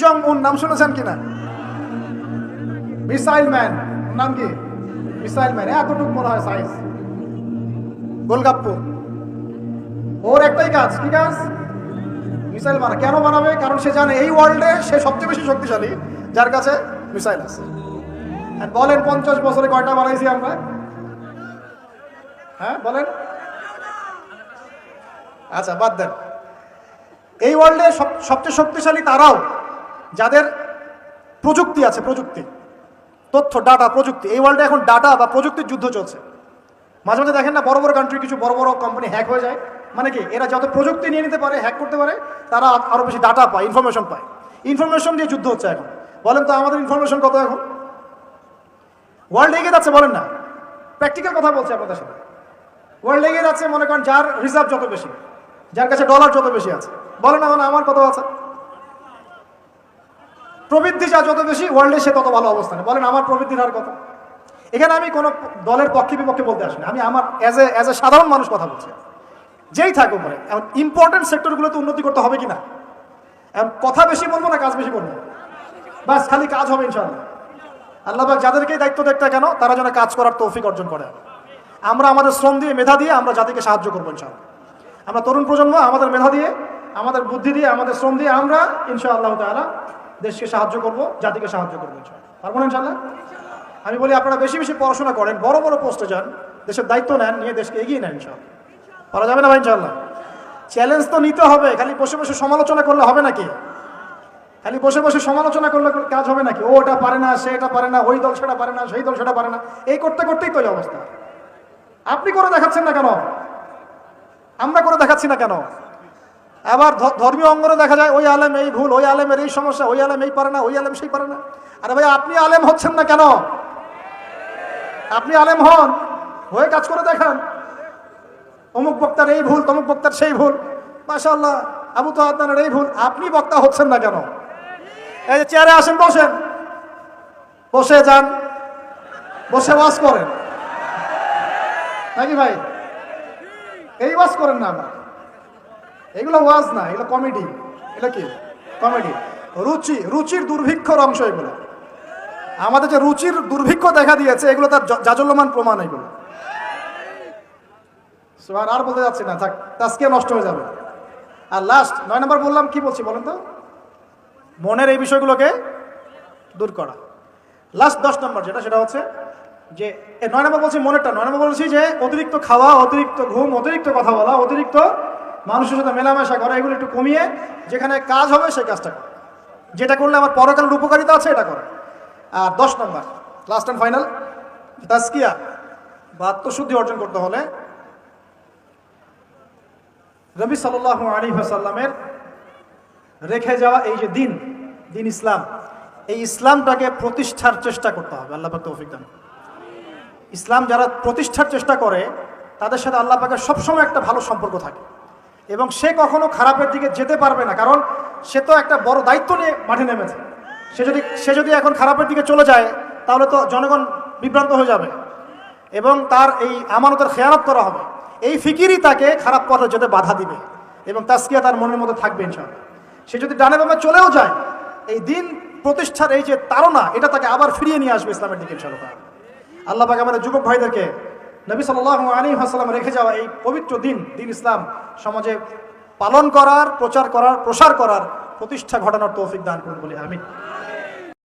জং উন নাম শুনেছেন কিনা? মিসাইল ম্যান, নাম কি? মিসাইল ম্যান, এতটুকু মনে হয় সাইজ, গোলগাপ্পু। ওর একটাই কাজ, কি কাজ? মিসাইল বানা। কেন বানাবে? কারণ সে জানে এই ওয়ার্ল্ডে সে সবচেয়ে বেশি শক্তিশালী, যার কাছে মিসাইল আছে। বলেন 50 বছরে কয়টা বানাইছি আমরা? হ্যাঁ বলেন। আচ্ছা বাদ দেন। এই ওয়ার্ল্ডে সবচেয়ে শক্তিশালী তারাও যাদের প্রযুক্তি আছে, প্রযুক্তি, তথ্য, ডাটা, প্রযুক্তি। এই ওয়ার্ল্ডে এখন ডাটা বা প্রযুক্তির যুদ্ধ চলছে। মাঝে মাঝে দেখেন না, বড় বড় কান্ট্রি, কিছু বড় বড় কোম্পানি হ্যাক হয়ে যায়। মানে কি, এরা যত প্রযুক্তি নিয়ে নিতে পারে, হ্যাক করতে পারে, তারা আরো বেশি ডাটা পায়, ইনফরমেশন পায়। ইনফরমেশন দিয়ে যুদ্ধ হচ্ছে এখন। বলেন তো আমাদের ইনফরমেশন কত এখন? ওয়ার্ল্ড এগিয়ে যাচ্ছে, বলেন না, প্র্যাকটিক্যাল কথা বলছি আপনাদের সাথে। ওয়ার্ল্ড এগিয়ে যাচ্ছে, মনে করেন যার রিজার্ভ যত বেশি, যার কাছে ডলার যত বেশি আছে। বলেন না, আমার কত আছে? প্রবৃদ্ধি যা যত বেশি ওয়ার্ল্ডে, সে তত ভালো অবস্থানে। বলেন আমার প্রবৃদ্ধির হার কত? এখানে আমি কোনো দলের পক্ষে বিপক্ষে বলতে আসিনি, আমি আমার অ্যাজ এ সাধারণ মানুষ কথা বলছি। যেই থাকুক, মানে ইম্পর্টেন্ট সেক্টরগুলোতে উন্নতি করতে হবে কিনা, কথা বেশি বলবো না কাজ বেশি বলবো? বাস খালি কাজ হবে ইনশাআল্লাহ। আল্লাহ পাক যাদেরকেই দায়িত্ব দেখতে কেন, তারা যেন কাজ করার তৌফিক অর্জন করে। আমরা আমাদের শ্রম দিয়ে, মেধা দিয়ে আমরা জাতিকে সাহায্য করবো ইনশাআল্লাহ। আমরা তরুণ প্রজন্ম আমাদের মেধা দিয়ে, আমাদের বুদ্ধি দিয়ে, আমাদের শ্রম দিয়ে আমরা ইনশাআল্লাহ তাআলা দেশকে সাহায্য করব, জাতিকে সাহায্য করবো ইনশাআল্লাহ। পারবো না ইনশাআল্লাহ? আমি বলি আপনারা বেশি বেশি পড়াশোনা করেন, বড় বড় পোস্টে যান, দেশের দায়িত্ব নেন, নিয়ে দেশকে এগিয়ে নেন ইনশাআল্লাহ। পারা যাবে না ভাই ইনশাআল্লাহ? চ্যালেঞ্জ তো নিতে হবে। খালি বসে বসে সমালোচনা করলে হবে নাকি? খালি বসে বসে সমালোচনা করলে কাজ হবে নাকি? ও এটা পারে না, সে এটা পারে না, ওই দল সেটা পারে না, সেই দল সেটা পারে না, এই করতে করতেই তো এই অবস্থা। আপনি করে দেখাচ্ছেন না কেন? আমরা করে দেখাচ্ছি না কেন? আবার ধর্মীয় অঙ্গনে দেখা যায় ওই আলেম এই ভুল, ওই আলেমের এই সমস্যা, ওই আলেম এই পারে না, ওই আলেম সেই পারে না। আরে ভাই, আপনি আলেম হচ্ছেন না কেন? আপনি আলেম হন, হয়ে কাজ করে দেখান। অমুক বক্তার এই ভুল, তমুক বক্তার সেই ভুল, মাশাআল্লাহ আবু তো আদনানের এই ভুল, আপনি বক্তা হচ্ছেন না কেন? এই যে চেয়ারে আসেন, বসেন, বসে যান, বসে ওয়াজ করেন নাকি ভাই? এই ওয়াজ করেন না, আমরা এগুলো ওয়াজ না, এগুলো কমেডি। এটা কি কমেডি? রুচির দুর্ভিক্ষর অংশ এগুলো। আমাদের যে রুচির দুর্ভিক্ষ দেখা দিয়েছে, এগুলো তার জাজল্যমান প্রমাণ। এগুলো আর বলতে যাচ্ছি না, থাক, আজকে নষ্ট হয়ে যাবে। আর লাস্ট 9 নম্বর বললাম, কি বলছি বলেন তো? মনের এই বিষয়গুলোকে দূর করা। লাস্ট 10 নম্বর যেটা, সেটা হচ্ছে যে 9 নম্বর বলছি মনেরটা। 9 নম্বর বলছি যে অতিরিক্ত খাওয়া, অতিরিক্ত ঘুম, অতিরিক্ত কথা বলা, অতিরিক্ত মানুষের সাথে মেলামেশা করা, এগুলো একটু কমিয়ে যেখানে কাজ হবে সেই কাজটা করা। যেটা করলে আমার পরকালের উপকারিতা আছে, এটা করে। আর 10 নম্বর লাস্ট অ্যান্ড ফাইনাল, তাজকিয়া বা আত্মশুদ্ধি অর্জন করতে হলে নবী সাল্লাল্লাহু আলাইহি ওয়াসাল্লামের রেখে যাওয়া এই যে দিন ইসলাম, এই ইসলামটাকে প্রতিষ্ঠার চেষ্টা করতে হবে। আল্লাহ পাক তৌফিক দান। ইসলাম যারা প্রতিষ্ঠার চেষ্টা করে, তাদের সাথে আল্লাহ পাকের সবসময় একটা ভালো সম্পর্ক থাকে, এবং সে কখনো খারাপের দিকে যেতে পারবে না। কারণ সে তো একটা বড় দায়িত্ব নিয়ে মাঠে নেমেছে। সে যদি এখন খারাপের দিকে চলে যায়, তাহলে তো জনগণ বিভ্রান্ত হয়ে যাবে এবং তার এই আমানতের খেয়ানত করা হবে। এই ফিকিরই তাকে খারাপ পথে যেতে বাধা দিবে, এবং তাজকিয়া তার মনের মধ্যে থাকবে ইনশাআল্লাহ। সে যদি ডানে বামে চলেও যায়, এই দিন প্রতিষ্ঠার এই যে তাড়না, এটা তাকে আবার ফিরিয়ে নিয়ে আসবে ইসলামের দিকে ইনশাআল্লাহ। আল্লাহ পাক আমাদের যুবক ভাইদেরকে নবী সাল্লাল্লাহু আলাইহি ওয়াসাল্লাম রেখে যাওয়া এই পবিত্র দিন ইসলাম সমাজে পালন করার, প্রচার করার, প্রসার করার, প্রতিষ্ঠা ঘটানোর তৌফিক দান করুন বলি আমিন।